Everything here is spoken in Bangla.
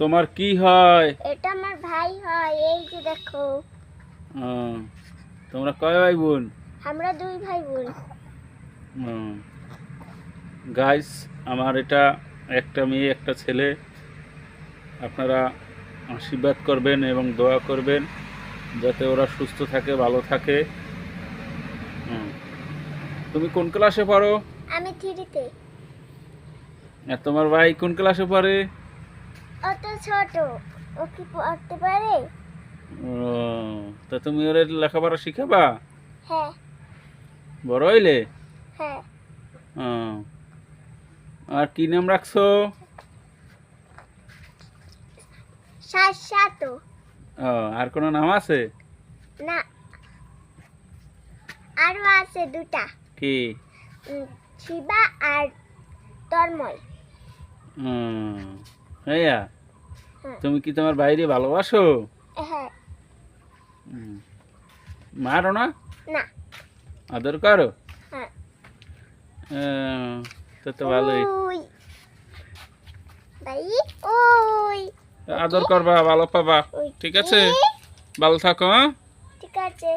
তোমার কি হয়? এটা আমার ভাই হয়, এই যে দেখো। তোমরা কয় ভাই বোন? আমরা দুই ভাই বোন। গাইস, আমার এটা একটা মেয়ে একটা ছেলে। আপনারা আশীর্বাদ করবেন এবং দোয়া করবেন যাতে ওরা সুস্থ থাকে, ভালো থাকে। তুমি কোন ক্লাসে পড়ো? আমি 3-তে। আর তোমার ভাই কোন ক্লাসে পড়ে? অত ছোট, ও কি পড়তে পারে? তা তুমি ওর লেখাপড়া শিখাবা হ্যাঁ। বড় হইলে? হ্যাঁ। আর কি নাম রাখছো? শাশ্বত। আর কোনো নাম আছে? না, আরো আছে দুটা। কি? শিবা আর তন্ময়। হ্যাঁ। তুমি কি তোমার বাইরে ভালোবাসো? হ্যাঁ। মারো না? না। আদর করো? হ্যাঁ। তো ভালোই। ভাই ওই আদর করবা, ভালো পাবা। ঠিক আছে, ভালো থাকো। ঠিক আছে।